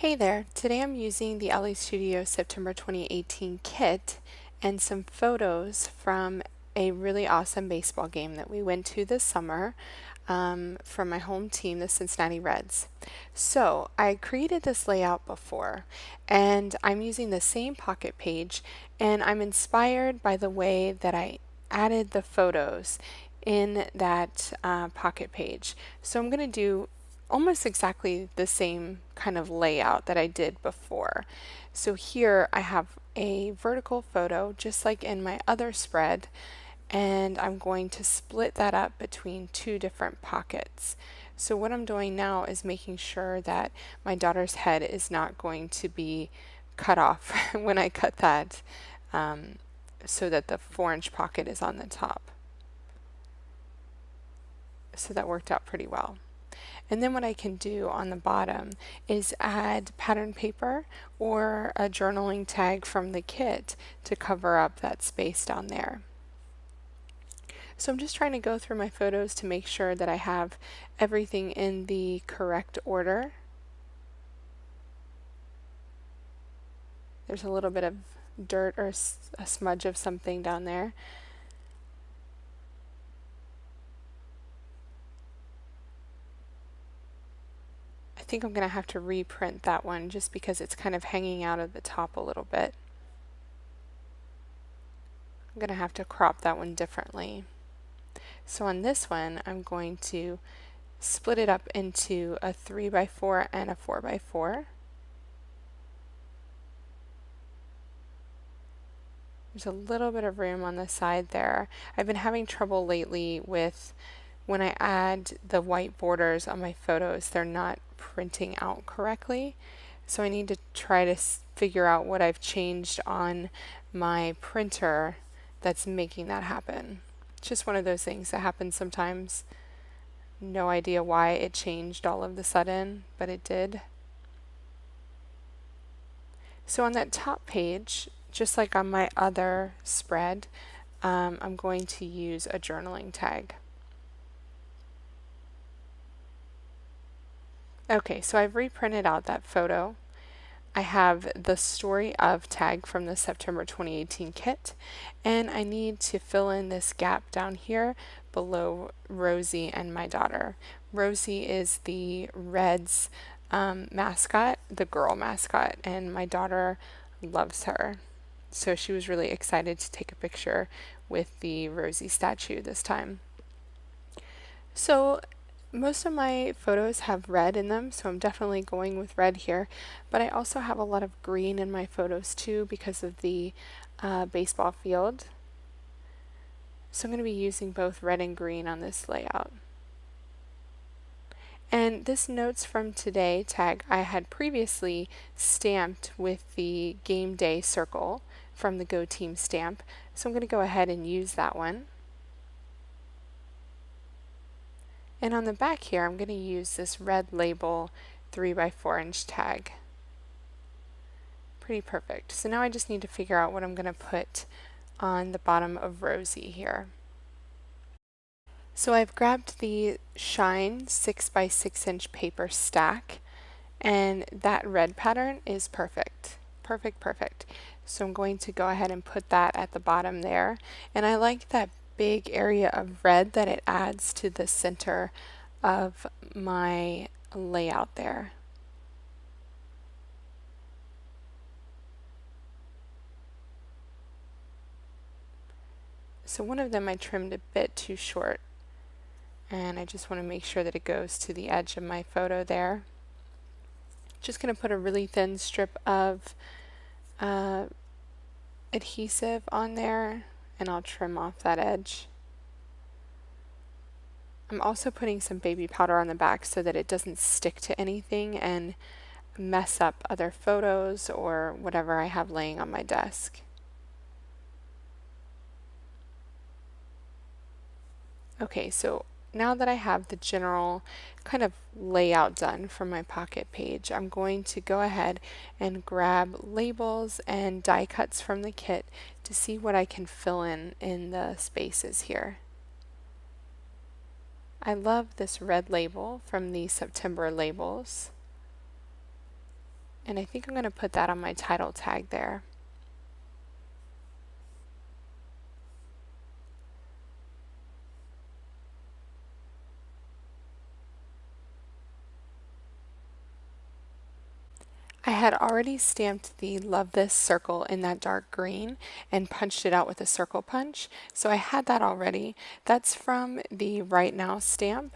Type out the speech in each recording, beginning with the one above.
Hey there, today I'm using the LA Studio September 2018 kit and some photos from a really awesome baseball game that we went to this summer from my home team, the Cincinnati Reds. So I created this layout before and I'm using the same pocket page, and I'm inspired by the way that I added the photos in that pocket page. So I'm going to do almost exactly the same kind of layout that I did before. So here I have a vertical photo just like in my other spread, and I'm going to split that up between two different pockets. So what I'm doing now is making sure that my daughter's head is not going to be cut off when I cut that, so that the 4-inch pocket is on the top. So that worked out pretty well. And then what I can do on the bottom is add pattern paper or a journaling tag from the kit to cover up that space down there. So I'm just trying to go through my photos to make sure that I have everything in the correct order. There's a little bit of dirt or a smudge of something down there. I think I'm going to have to reprint that one just because it's kind of hanging out of the top a little bit. I'm going to have to crop that one differently. So on this one, I'm going to split it up into a 3x4 and a 4x4. There's a little bit of room on the side there. I've been having trouble lately with when I add the white borders on my photos, they're not printing out correctly. So I need to try to figure out what I've changed on my printer that's making that happen. It's just one of those things that happens sometimes. No idea why it changed all of the sudden, but it did. So on that top page, just like on my other spread, I'm going to use a journaling tag. Okay, so I've reprinted out that photo. I have the story of tag from the September 2018 kit, and I need to fill in this gap down here below Rosie and my daughter. Rosie is the Reds mascot, the girl mascot, and my daughter loves her. So she was really excited to take a picture with the Rosie statue this time. So most of my photos have red in them, so I'm definitely going with red here, but I also have a lot of green in my photos too because of the baseball field. So I'm going to be using both red and green on this layout. And this notes from today tag I had previously stamped with the game day circle from the Go Team stamp, so I'm going to go ahead and use that one. And on the back here, I'm going to use this red label 3x4-inch tag. Pretty perfect. So now I just need to figure out what I'm going to put on the bottom of Rosie here. So I've grabbed the Shine 6x6-inch paper stack, and that red pattern is perfect. Perfect. So I'm going to go ahead and put that at the bottom there. And I like that big area of red that it adds to the center of my layout there. So one of them I trimmed a bit too short, and I just want to make sure that it goes to the edge of my photo there. Just going to put a really thin strip of adhesive on there, and I'll trim off that edge. I'm also putting some baby powder on the back so that it doesn't stick to anything and mess up other photos or whatever I have laying on my desk. Okay, so now that I have the general kind of layout done for my pocket page, I'm going to go ahead and grab labels and die cuts from the kit to see what I can fill in the spaces here. I love this red label from the September labels. And I think I'm going to put that on my title tag there. I had already stamped the Love This circle in that dark green and punched it out with a circle punch. So I had that already. That's from the Right Now stamp.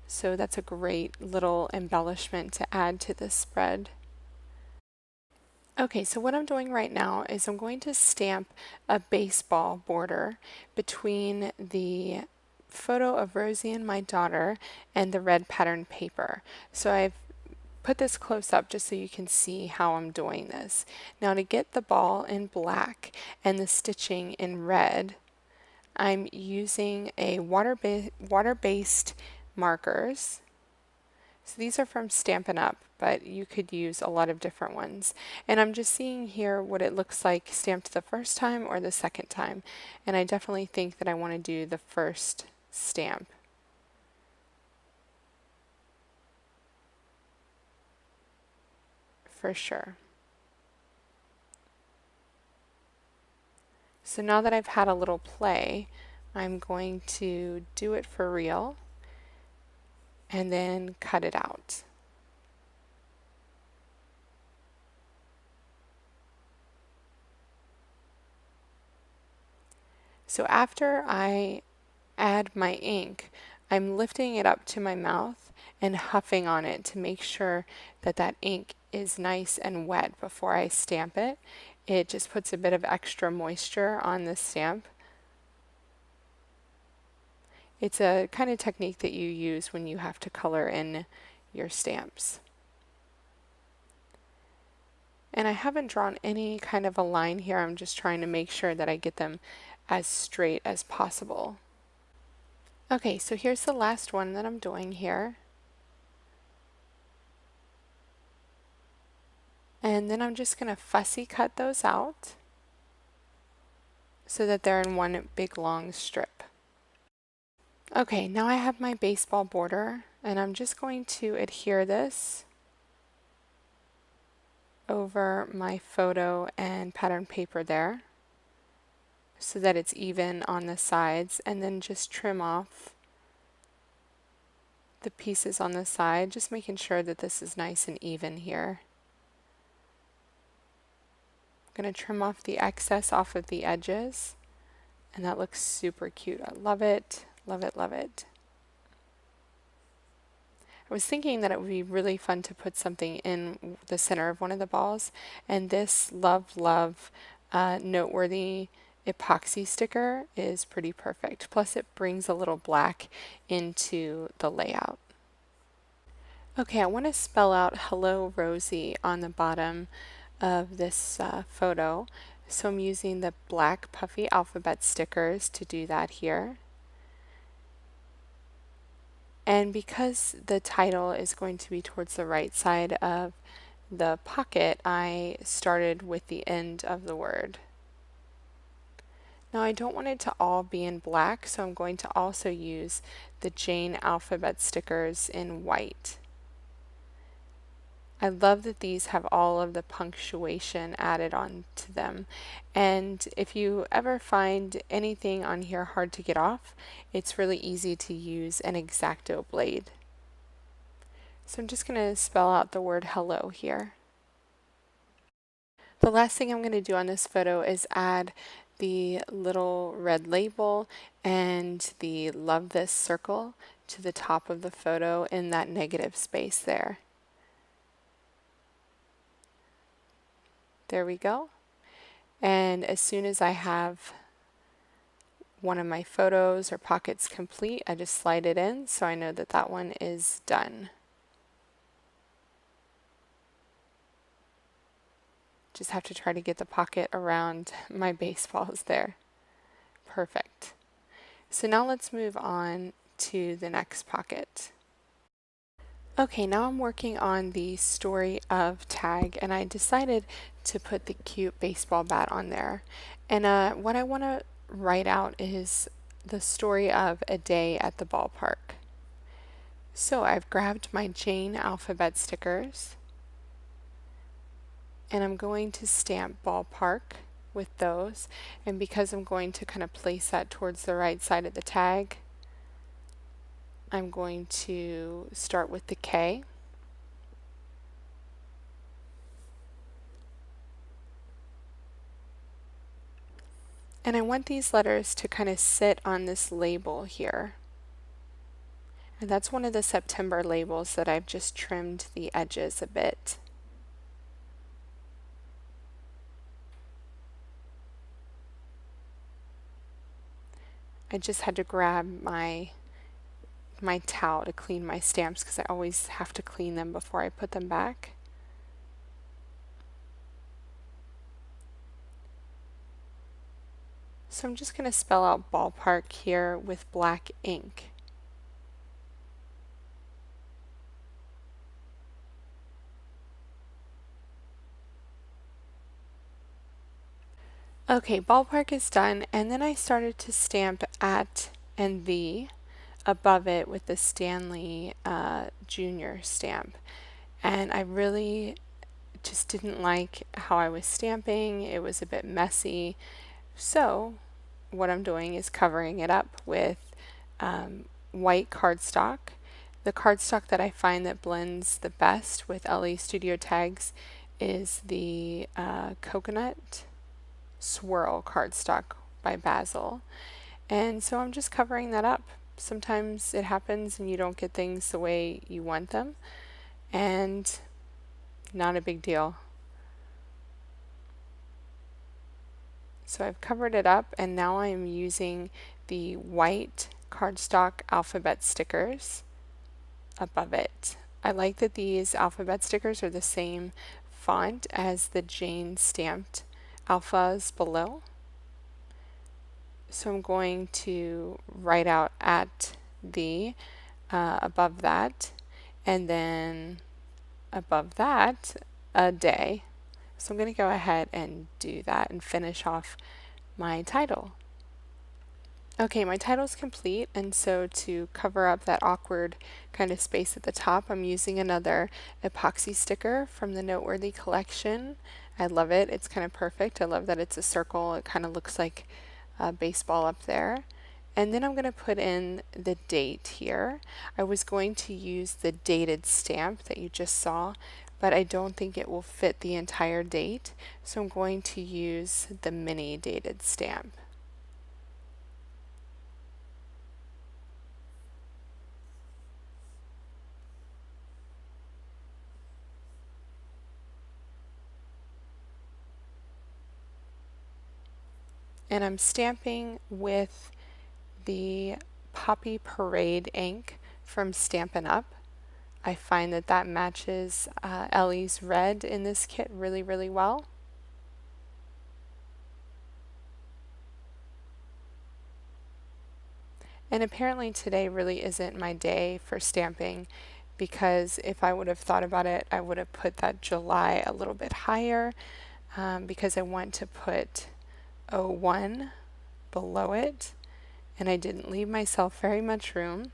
So that's a great little embellishment to add to this spread. Okay, so what I'm doing right now is I'm going to stamp a baseball border between the photo of Rosie and my daughter and the red pattern paper. So I've put this close up just so you can see how I'm doing this. Now to get the ball in black and the stitching in red, I'm using a water-based markers. So these are from Stampin' Up, but you could use a lot of different ones. And I'm just seeing here what it looks like stamped the first time or the second time. And I definitely think that I want to do the first stamp. For sure. So now that I've had a little play, I'm going to do it for real and then cut it out. So after I add my ink, I'm lifting it up to my mouth and huffing on it to make sure that that ink is nice and wet before I stamp it. It just puts a bit of extra moisture on the stamp. It's a kind of technique that you use when you have to color in your stamps. And I haven't drawn any kind of a line here. I'm just trying to make sure that I get them as straight as possible. Okay, so here's the last one that I'm doing here. And then I'm just going to fussy cut those out so that they're in one big long strip. Okay, now I have my baseball border and I'm just going to adhere this over my photo and pattern paper there so that it's even on the sides, and then just trim off the pieces on the side, just making sure that this is nice and even here. I'm going to trim off the excess off of the edges, and that looks super cute. I love it, love it, love it. I was thinking that it would be really fun to put something in the center of one of the balls, and this Love Love noteworthy epoxy sticker is pretty perfect. Plus it brings a little black into the layout. Okay, I want to spell out Hello Rosie on the bottom of this photo. So I'm using the black puffy alphabet stickers to do that here. And because the title is going to be towards the right side of the pocket, I started with the end of the word. Now I don't want it to all be in black, so I'm going to also use the Jane alphabet stickers in white. I love that these have all of the punctuation added on to them, and if you ever find anything on here hard to get off, it's really easy to use an X-Acto blade. So I'm just going to spell out the word hello here. The last thing I'm going to do on this photo is add the little red label and the Love This circle to the top of the photo in that negative space there. There we go. And as soon as I have one of my photos or pockets complete, I just slide it in so I know that that one is done. Just have to try to get the pocket around my baseballs there. Perfect. So now let's move on to the next pocket. Okay, now I'm working on the story of tag, and I decided to put the cute baseball bat on there. And what I want to write out is the story of a day at the ballpark. So I've grabbed my Jane alphabet stickers, and I'm going to stamp Ballpark with those, and because I'm going to kind of place that towards the right side of the tag, I'm going to start with the K. And I want these letters to kind of sit on this label here. And that's one of the September labels that I've just trimmed the edges a bit. I just had to grab my towel to clean my stamps because I always have to clean them before I put them back. So I'm just going to spell out Ballpark here with black ink. Okay, Ballpark is done, and then I started to stamp at and the above it with the Stanley Junior stamp. And I really just didn't like how I was stamping. It was a bit messy. So what I'm doing is covering it up with white cardstock. The cardstock that I find that blends the best with Elle Studio tags is the coconut swirl cardstock by Basil. And so I'm just covering that up. Sometimes it happens and you don't get things the way you want them, and not a big deal. So I've covered it up, and now I am using the white cardstock alphabet stickers above it. I like that these alphabet stickers are the same font as the Jane stamped alphas below. So I'm going to write out at the above that, and then above that a day. So I'm going to go ahead and do that and finish off my title. Okay, my title is complete, and so to cover up that awkward kind of space at the top, I'm using another epoxy sticker from the Noteworthy collection. I love it. It's kind of perfect. I love that it's a circle. It kind of looks like a baseball up there. And then I'm going to put in the date here. I was going to use the dated stamp that you just saw, but I don't think it will fit the entire date, so I'm going to use the mini dated stamp. And I'm stamping with the Poppy Parade ink from Stampin' Up. I find that that matches Ellie's red in this kit really, really well. And apparently today really isn't my day for stamping, because if I would have thought about it, I would have put that July a little bit higher, because I want to put 01 below it, and I didn't leave myself very much room.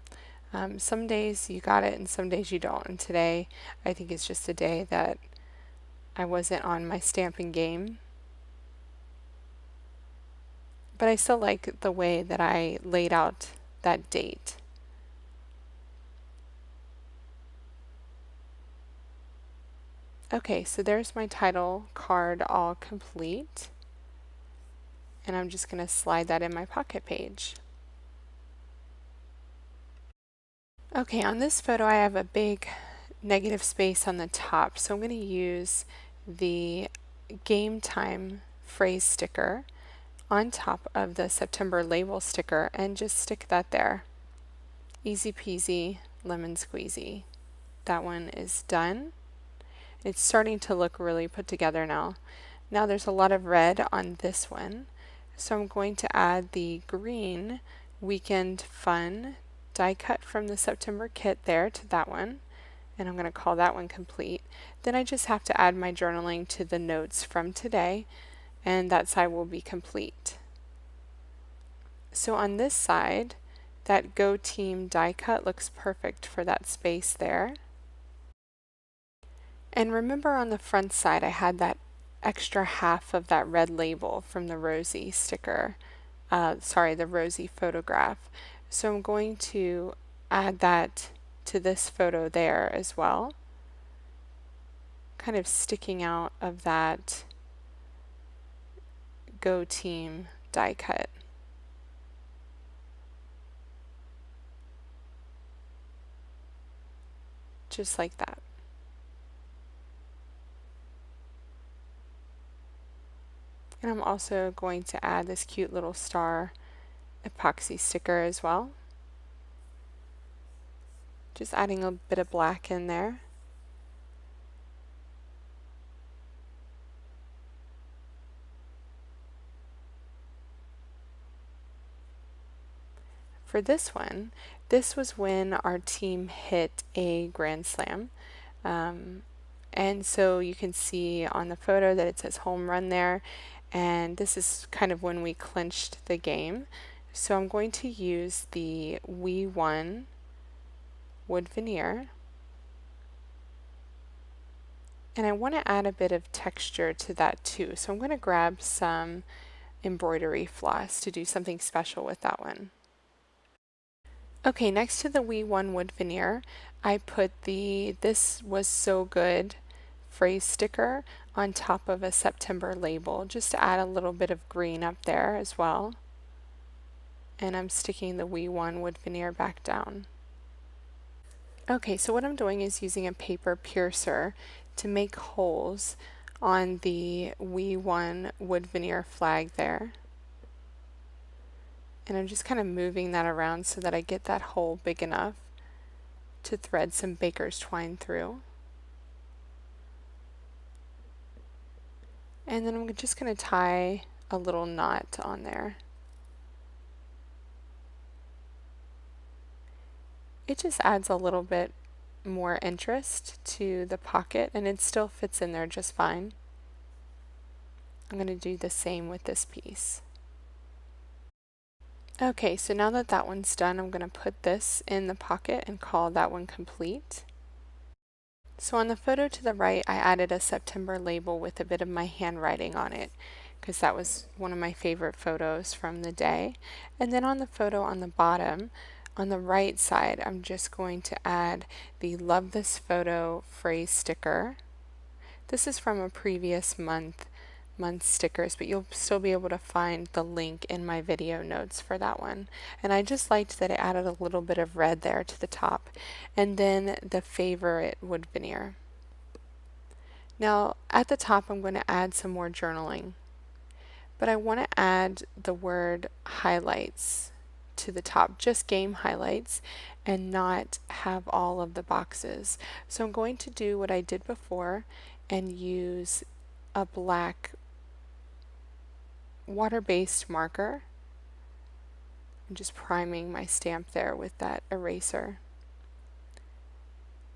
Some days you got it and some days you don't, and today I think it's just a day that I wasn't on my stamping game. But I still like the way that I laid out that date. Okay, so there's my title card all complete, and I'm just going to slide that in my pocket page. Okay, on this photo I have a big negative space on the top, so I'm going to use the Game Time phrase sticker on top of the September label sticker and just stick that there. Easy peasy, lemon squeezy. That one is done. It's starting to look really put together now. Now there's a lot of red on this one, so I'm going to add the green Weekend Fun die cut from the September kit there to that one, and I'm going to call that one complete. Then I just have to add my journaling to the notes from today, and that side will be complete. So on this side, that Go Team die cut looks perfect for that space there. And remember on the front side I had that extra half of that red label from the Rosie sticker, the Rosie photograph. So I'm going to add that to this photo there as well, kind of sticking out of that Go Team die cut. Just like that. And I'm also going to add this cute little star epoxy sticker as well. Just adding a bit of black in there. For this one, this was when our team hit a grand slam. And so you can see on the photo that it says home run there, and this is kind of when we clinched the game. So I'm going to use the We Won wood veneer, and I want to add a bit of texture to that too. So I'm going to grab some embroidery floss to do something special with that one. Okay, next to the We Won wood veneer, I put the This Was So Good phrase sticker on top of a September label, just to add a little bit of green up there as well. And I'm sticking the We Won wood veneer back down. Okay, so what I'm doing is using a paper piercer to make holes on the We Won wood veneer flag there. And I'm just kind of moving that around so that I get that hole big enough to thread some baker's twine through. And then I'm just going to tie a little knot on there. It just adds a little bit more interest to the pocket, and it still fits in there just fine. I'm going to do the same with this piece. Okay, so now that that one's done, I'm going to put this in the pocket and call that one complete. So on the photo to the right, I added a September label with a bit of my handwriting on it, because that was one of my favorite photos from the day. And then on the photo on the bottom, on the right side, I'm just going to add the Love This Photo phrase sticker. This is from a previous month stickers, but you'll still be able to find the link in my video notes for that one. And I just liked that it added a little bit of red there to the top. And then the favorite wood veneer. Now at the top I'm going to add some more journaling, but I want to add the word highlights to the top, just game highlights, and not have all of the boxes. So I'm going to do what I did before and use a black water-based marker. I'm just priming my stamp there with that eraser.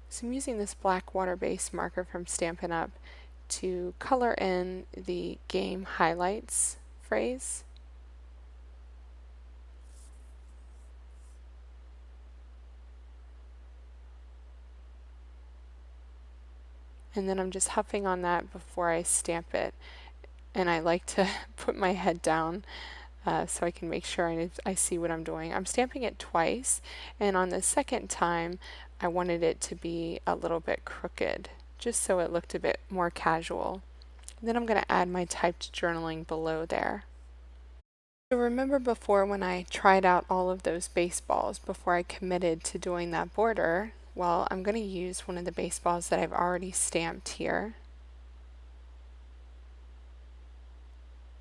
So I'm using this black water-based marker from Stampin' Up! To color in the game highlights phrase. And then I'm just huffing on that before I stamp it. And I like to put my head down so I can make sure I see what I'm doing. I'm stamping it twice, and on the second time I wanted it to be a little bit crooked, just so it looked a bit more casual. And then I'm going to add my typed journaling below there. So remember before when I tried out all of those baseballs before I committed to doing that border? Well, I'm going to use one of the baseballs that I've already stamped here,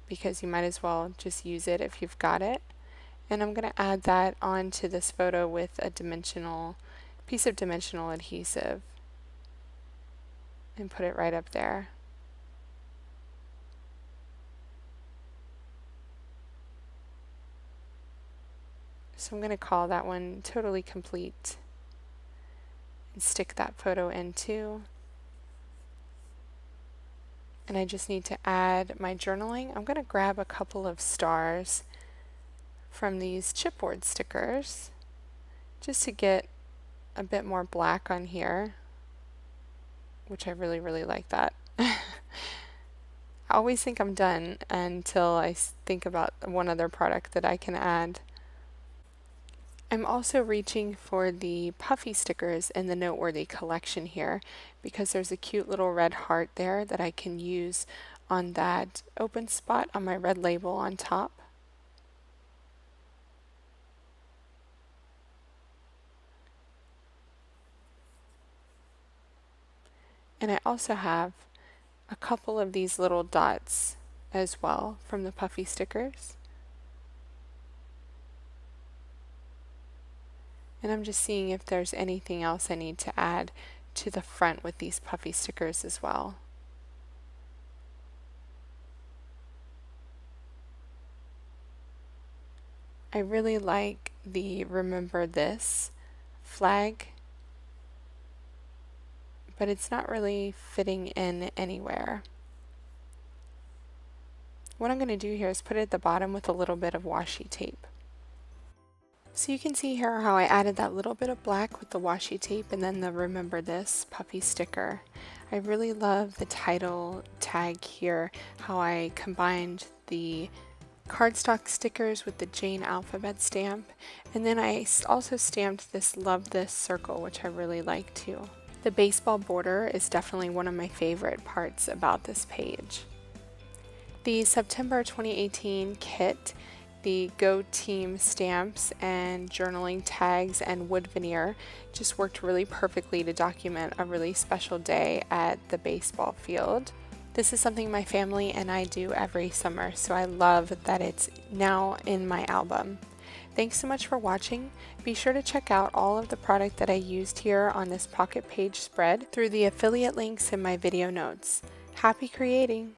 because you might as well just use it if you've got it. And I'm going to add that onto this photo with a piece of dimensional adhesive and put it right up there. So I'm going to call that one totally complete and stick that photo in too. And I just need to add my journaling. I'm going to grab a couple of stars from these chipboard stickers just to get a bit more black on here, which I really like that. I always think I'm done until I think about one other product that I can add. I'm also reaching for the puffy stickers in the Noteworthy collection here because there's a cute little red heart there that I can use on that open spot on my red label on top. And I also have a couple of these little dots as well from the puffy stickers. And I'm just seeing if there's anything else I need to add to the front with these puffy stickers as well. I really like the Remember This flag, but it's not really fitting in anywhere. What I'm going to do here is put it at the bottom with a little bit of washi tape. So you can see here how I added that little bit of black with the washi tape and then the Remember This puffy sticker. I really love the title tag here, how I combined the cardstock stickers with the Jane alphabet stamp, and then I also stamped this Love This circle, which I really like too. The baseball border is definitely one of my favorite parts about this page. The September 2018 kit, the Go Team stamps and journaling tags and wood veneer just worked really perfectly to document a really special day at the baseball field. This is something my family and I do every summer, so I love that it's now in my album. Thanks so much for watching. Be sure to check out all of the product that I used here on this pocket page spread through the affiliate links in my video notes. Happy creating!